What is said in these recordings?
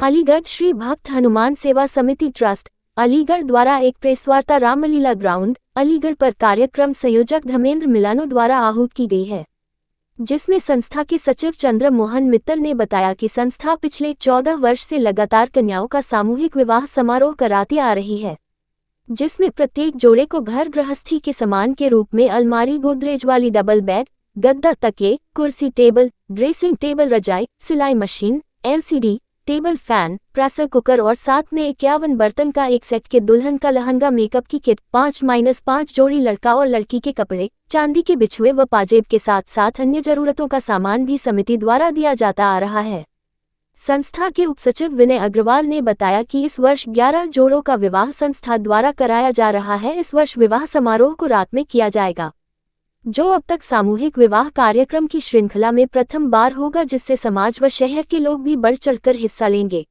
अलीगढ़ श्री भक्त हनुमान सेवा समिति ट्रस्ट अलीगढ़ द्वारा एक प्रेसवार्ता रामलीला ग्राउंड अलीगढ़ पर कार्यक्रम संयोजक धर्मेंद्र मिलानो द्वारा आहूत की गई है, जिसमें संस्था के सचिव चंद्र मोहन मित्तल ने बताया कि संस्था पिछले 14 वर्ष से लगातार कन्याओं का सामूहिक विवाह समारोह कराती आ रही है, जिसमें प्रत्येक जोड़े को घर गृहस्थी के सामान के रूप में अलमारी, गोदरेज वाली डबल बेड, गद्दा, तकिए, कुर्सी, टेबल, ड्रेसिंग टेबल, रजाई, सिलाई machine, LCD table fan, pressure cooker और साथ में 51 बर्तन का एक सेट के दुल्हन का लहंगा, मेकअप की किट, 5-5 जोड़ी लड़का और लड़की के कपड़े, चांदी के बिछुए व पाजेब के साथ साथ अन्य जरूरतों का सामान भी समिति द्वारा दिया जाता आ रहा है। संस्था के उपसचिव विनय अग्रवाल ने बताया कि इस वर्ष 11 जोड़ों का विवाह संस्था द्वारा कराया जा रहा है। इस वर्ष विवाह समारोह को रात में किया जाएगा, जो अब तक सामूहिक विवाह कार्यक्रम की श्रृंखला में प्रथम बार होगा, जिससे समाज व शहर के लोग भी बढ़ चढ़कर हिस्सा लेंगे।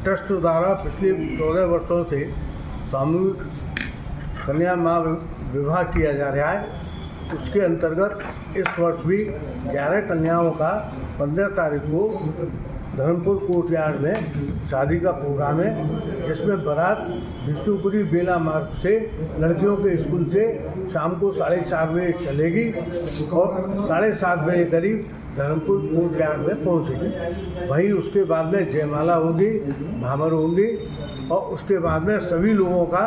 ट्रस्ट द्वारा पिछले 14 वर्षों से सामूहिक कन्या माँ विवाह किया जा रहा है। उसके अंतर्गत इस वर्ष भी 11 कन्याओं का 15 तारीख को धर्मपुर कोर्टयार्ड में शादी का प्रोग्राम है, जिसमें बारात विष्णुपुरी बेला मार्ग से लड़कियों के स्कूल से शाम को 4:30 बजे चलेगी और 7:30 बजे करीब धर्मपुर कोर्टयार्ड में पहुंचेगी। वहीं उसके बाद में जयमाला होगी, भावर होंगी और उसके बाद में सभी लोगों का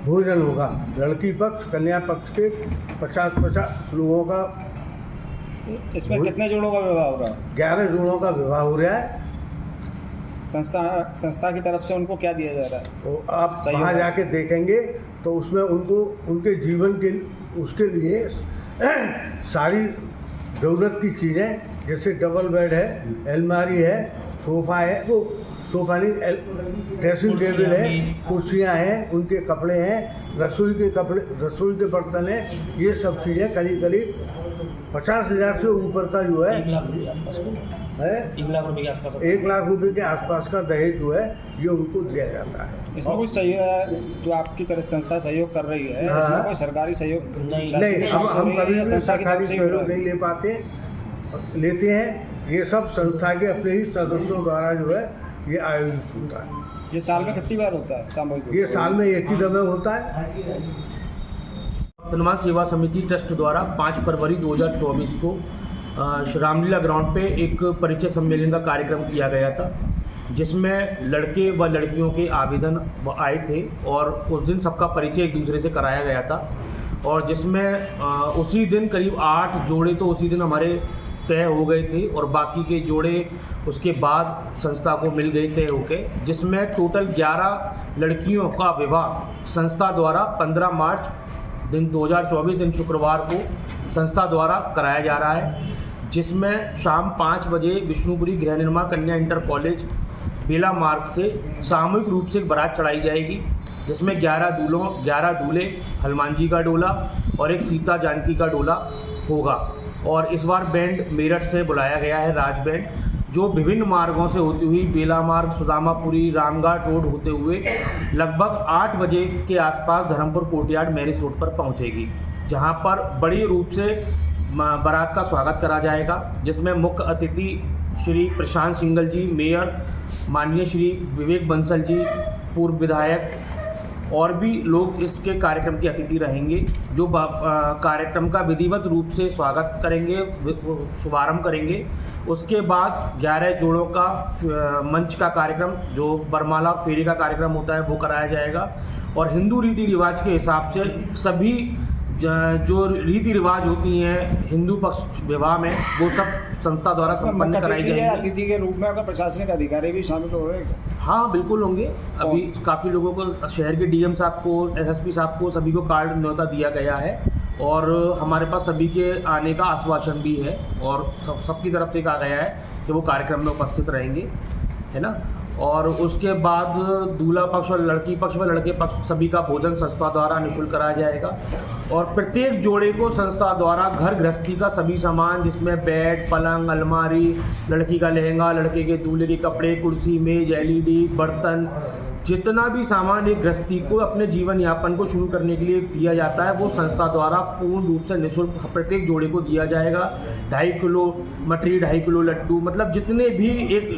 भोजन होगा। लड़की पक्ष कन्या पक्ष के 50-50 लोगों का। इसमें कितने जोड़ों का विवाह हो रहा है? 11 जोड़ों का विवाह हो रहा है। संस्था की तरफ से उनको क्या दिया जा रहा है? तो आप वहाँ जाके देखेंगे तो उसमें उनको उनके जीवन के उसके लिए सारी ज़रूरत की चीज़ें, जैसे डबल बेड है, अलमारी है, सोफ़ा है, वो सोफ़ा नहीं, ड्रेसिंग टेबल है, कुर्सियाँ हैं, उनके कपड़े हैं, रसोई के कपड़े, रसोई के बर्तन हैं, ये सब चीज़ें करीब 50,000 से ऊपर का जो है 1 लाख रुपए के आसपास का दहेज जो है ये उनको दिया जाता है। इसमें कुछ सहयोग जो आपकी तरह संस्था सहयोग कर रही है, इसमें कोई सरकारी सहयोग नहीं, हम कभी भी सरकारी सहयोग नहीं ले पाते, लेते हैं। ये सब संस्था के अपने ही सदस्यों द्वारा जो है ये आयोजित होता है। ये साल में कितनी बार होता है सामूहिक? ये साल में एक ही दफे होता है। हनुमान सेवा समिति ट्रस्ट द्वारा 5 फरवरी 2024 को रामलीला ग्राउंड पे एक परिचय सम्मेलन का कार्यक्रम किया गया था, जिसमें लड़के व लड़कियों के आवेदन आए थे और उस दिन सबका परिचय एक दूसरे से कराया गया था। और जिसमें उसी दिन करीब 8 जोड़े तो उसी दिन हमारे तय हो गए थे और बाकी के जोड़े उसके बाद संस्था को मिल गए तय होके, जिसमें टोटल 11 लड़कियों का विवाह संस्था द्वारा 15 मार्च दिन 2024 दिन शुक्रवार को संस्था द्वारा कराया जा रहा है, जिसमें शाम 5 बजे विष्णुपुरी गृह निर्माण कन्या इंटर कॉलेज बेला मार्ग से सामूहिक रूप से एक बारात चढ़ाई जाएगी, जिसमें 11 दूल्हे, हनुमान जी का डोला और एक सीता जानकी का डोला होगा। और इस बार बैंड मेरठ से बुलाया गया है, राज बैंड, जो विभिन्न मार्गों से होती हुई बेला मार्ग, सुदामापुरी, रामघाट रोड होते हुए लगभग 8 बजे के आसपास धर्मपुर कोर्टयार्ड मैरिज रोड पर पहुंचेगी, जहां पर बड़ी रूप से बारात का स्वागत करा जाएगा, जिसमें मुख्य अतिथि श्री प्रशांत सिंगल जी, मेयर, माननीय श्री विवेक बंसल जी, पूर्व विधायक और भी लोग इसके कार्यक्रम के अतिथि रहेंगे, जो कार्यक्रम का विधिवत रूप से स्वागत करेंगे, शुभारंभ करेंगे। उसके बाद 11 जोड़ों का मंच का कार्यक्रम, जो बरमाला फेरी का कार्यक्रम होता है, वो कराया जाएगा। और हिंदू रीति रिवाज के हिसाब से सभी जो रीति रिवाज होती हैं हिंदू पक्ष विवाह में, वो सब संस्था द्वारा संपन्न कराई जाएगी। अतिथि के रूप में अगर प्रशासनिक अधिकारी भी शामिल हो रहे हैं? हाँ, बिल्कुल होंगे। अभी काफ़ी लोगों को, शहर के DM साहब को, SSP साहब को, सभी को कार्ड न्योता दिया गया है और हमारे पास सभी के आने का आश्वासन भी है और सबकी तरफ से कहा गया है कि वो कार्यक्रम में उपस्थित रहेंगे, है ना। और उसके बाद दूल्हा पक्ष और लड़की पक्ष व लड़के पक्ष सभी का भोजन संस्था द्वारा निःशुल्क कराया जाएगा। और प्रत्येक जोड़े को संस्था द्वारा घर गृहस्थी का सभी सामान, जिसमें बेड, पलंग, अलमारी, लड़की का लहंगा, लड़के के दूल्हे के कपड़े, कुर्सी, मेज, LED, बर्तन, जितना भी सामान एक गृहस्थी को अपने जीवन यापन को शुरू करने के लिए दिया जाता है वो संस्था द्वारा पूर्ण रूप से निःशुल्क प्रत्येक जोड़े को दिया जाएगा। 2.5 किलो मटरी, 2.5 किलो लड्डू, मतलब जितने भी एक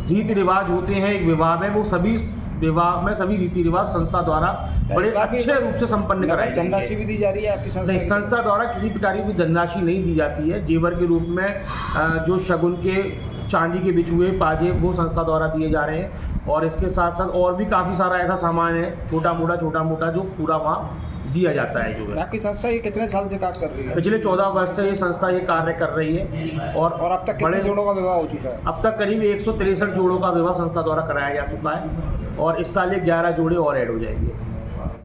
रीति रिवाज होते हैं एक विवाह में, वो सभी विवाह में सभी रीति रिवाज संस्था द्वारा बड़े अच्छे रूप से संपन्न कराई जाती है। धनराशि भी दी जा रही है आपकी संस्था? नहीं, संस्था द्वारा किसी प्रकार की धनराशि नहीं दी जाती है। जेवर के रूप में जो शगुन के चांदी के बिछुए पाजे वो संस्था द्वारा दिए जा रहे हैं, और इसके साथ साथ और भी काफ़ी सारा ऐसा सामान है छोटा मोटा जो पूरा वहाँ दिया जाता है। जो है आपकी संस्था ये कितने साल से काम कर रही है? पिछले 14 वर्ष से ये संस्था ये कार्य कर रही है, और अब तक कितने जोड़ों का विवाह हो चुका है? अब तक करीब 163 जोड़ों का विवाह संस्था द्वारा कराया जा चुका है, और इस साल ये 11 जोड़े और ऐड हो जाएंगे।